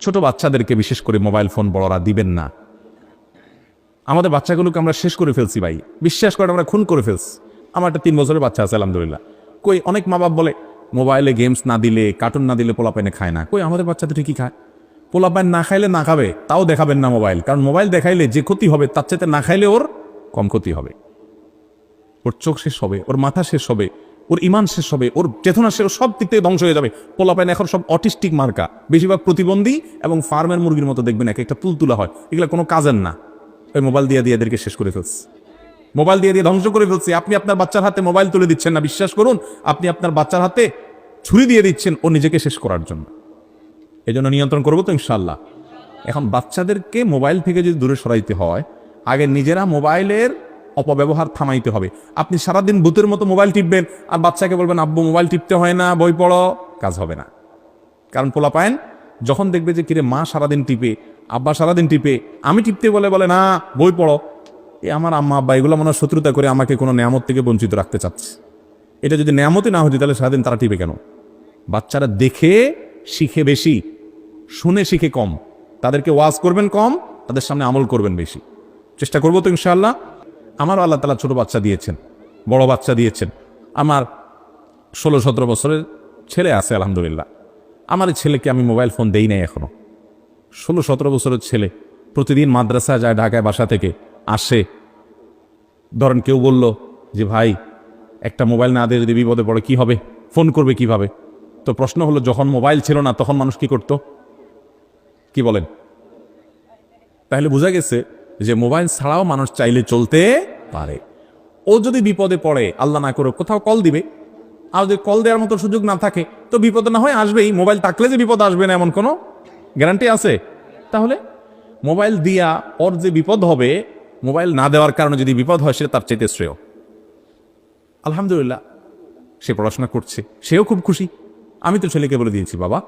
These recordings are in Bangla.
ছোট বাচ্চাদেরকে বিশেষ করে মোবাইল ফোন বড়রা দিবেন না। আমাদের বাচ্চাগুলোকে আমরা শেষ করে ফেলছি ভাই, বিশ্বাস করে আমরা খুন করে ফেলছি। আমার একটা 3 বছরের বাচ্চা আছে আলহামদুলিল্লাহ। কই অনেক মা বাপ বলে মোবাইলে গেমস না দিলে, কার্টুন না দিলে পোলাপাইনে খায় না। কই আমাদের বাচ্চা তো ঠিকই খায়। পোলাপাইন না খাইলে না খাবে, তাও দেখাবেন না মোবাইল, কারণ মোবাইল দেখাইলে যে ক্ষতি হবে তার চাইতে না খাইলে ওর কম ক্ষতি হবে। ওর চোখ শেষ হবে, ওর মাথা শেষ হবে, ওর ইমান শেষ হবে, ওর চেতনা শেষ, সব দিক থেকে ধ্বংস হয়ে যাবে। পোলাপাইন এখন সব অটিস্টিক মার্কা, বেশিরভাগ প্রতিবন্ধী এবং ফার্মের মুরগির মতো দেখবেন এক একটা তুলতুলা হয়। এগুলো কোনো কাজের না। ওই মোবাইল দিয়ে এদেরকে শেষ করে ফেলছে, মোবাইল দিয়ে ধ্বংস করে ফেলছে। আপনি আপনার বাচ্চার হাতে মোবাইল তুলে দিচ্ছেন না, বিশ্বাস করুন আপনি আপনার বাচ্চার হাতে ছুরি দিয়ে দিচ্ছেন ও নিজেকে শেষ করার জন্য। এই জন্য নিয়ন্ত্রণ করবো তো ইনশাল্লাহ। এখন বাচ্চাদেরকে মোবাইল থেকে যদি দূরে সরাইতে হয়, আগে নিজেরা মোবাইলের অপব্যবহার থামাইতে হবে। আপনি সারাদিন ভূতের মতো মোবাইল টিপবেন আর বাচ্চাকে বলবেন আব্বু মোবাইল টিপতে হয় না, বই পড়ো, কাজ হবে না। কারণ পোলাপায়েন যখন দেখবে যে কিরে মা সারাদিন টিপে, আব্বা সারাদিন টিপে, আমি টিপতে বলে বলে না বই পড়ো, এ আমার আম্মা আব্বা এগুলো মনে শত্রুতা করে আমাকে কোনো নেয়ামত থেকে বঞ্চিত রাখতে চাচ্ছে। এটা যদি নেয়ামতই না হতো তাহলে সারাদিন তারা টিপে কেন? বাচ্চারা দেখে শিখে বেশি, শুনে শিখে কম। তাদেরকে ওয়াজ করবেন কম, তাদের সামনে আমল করবেন বেশি। চেষ্টা করবো তো ইনশাআল্লাহ। আমারও আল্লাহ তাআলা ছোট বাচ্চা দিয়েছেন, বড় বাচ্চা দিয়েছেন। আমার 16-17 বছরের ছেলে আছে আলহামদুলিল্লাহ। আমার এই ছেলেকে আমি মোবাইল ফোন দেই নাই এখনো। 16-17 বছরের ছেলে প্রতিদিন মাদ্রাসা যায়, ঢাকায় বাসা থেকে আসে। ধরেন কেউ বলল যে ভাই একটা মোবাইল না দিয়ে যদি বিপদে পড়ে কি হবে, ফোন করবে কিভাবে? তো প্রশ্ন হলো যখন মোবাইল ছিল না তখন মানুষ কি করত? কি বলেন? তাহলে বোঝা গেছে যে মোবাইল ছাড়াও মানুষ চাইলে চলতে পারে। ও যদি বিপদে পড়ে আল্লাহ না করে কোথাও কল দিবে, আর যদি কল দেওয়ার মতো সুযোগ না থাকে তো বিপদ না হয় আসবেই। মোবাইল থাকলে যে বিপদ আসবে না এমন কোনো গ্যারান্টি আছে? তাহলে মোবাইল দিয়া ওর যে বিপদ হবে, মোবাইল না দেওয়ার কারণে যদি বিপদ হয় সেটা তার চাইতে শ্রেয়। আলহামদুলিল্লাহ সে পড়াশোনা করছে, সেও খুব খুশি। আমি তো ছেলেকে বলে দিয়েছি বাবা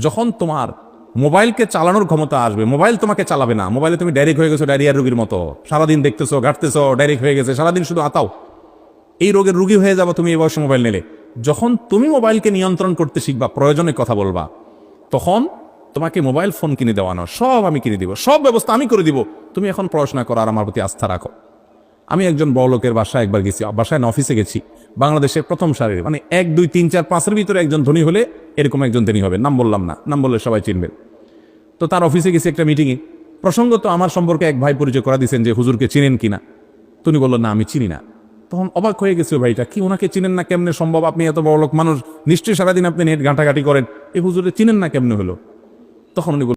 যখন তোমার মোবাইলকে চালানোর ক্ষমতা আসবে, মোবাইল তোমাকে চালাবে না। মোবাইলে তুমি ডাইরেক্ট হয়ে গেছো ডায়রিয়ার রোগীর মতো, সারাদিন দেখতেছো ঘাটতেছো, ডাইরেক্ট হয়ে গেছে, সারাদিন শুধু আতাও। এই রোগের রুগী হয়ে যাবো তুমি এই বয়সে মোবাইল নিলে। যখন তুমি মোবাইলকে নিয়ন্ত্রণ করতে শিখবা, প্রয়োজনে কথা বলবা, তখন তোমাকে মোবাইল ফোন কিনে দেওয়ানো সব আমি কিনে দিব, সব ব্যবস্থা আমি করে দিব। তুমি এখন পড়াশোনা করো আর আমার প্রতি আস্থা রাখো। আমি একজন বড় লোকের বাসায় একবার গেছি, বাসায় না অফিসে গেছি, বাংলাদেশের প্রথম সারির, মানে 1, 2, 3, 4, 5-এর ভিতরে একজন ধনী হলে এরকম একজন ধনী হবে। নাম বললাম না, নাম বললে সবাই চিনবেন। তো তার অফিসে গেছি একটা মিটিংয়ে। প্রসঙ্গত আমার সম্পর্কে এক ভাই পরিচয় করা দিয়েছেন যে হুজুরকে চিনেন কিনা। তিনি বললো না আমি চিনি না। তখন অবাক হয়ে গেছে ভাইটা, কি ওনাকে চিনেন না কেমনে সম্ভব? আপনি এত বড় লোক মানুষ, নিশ্চয়ই সারাদিন আপনি নেট ঘাঁটাঘাঁটি করেন, এই হুজুরে চিনেন না কেমনে হলো? তখন উনি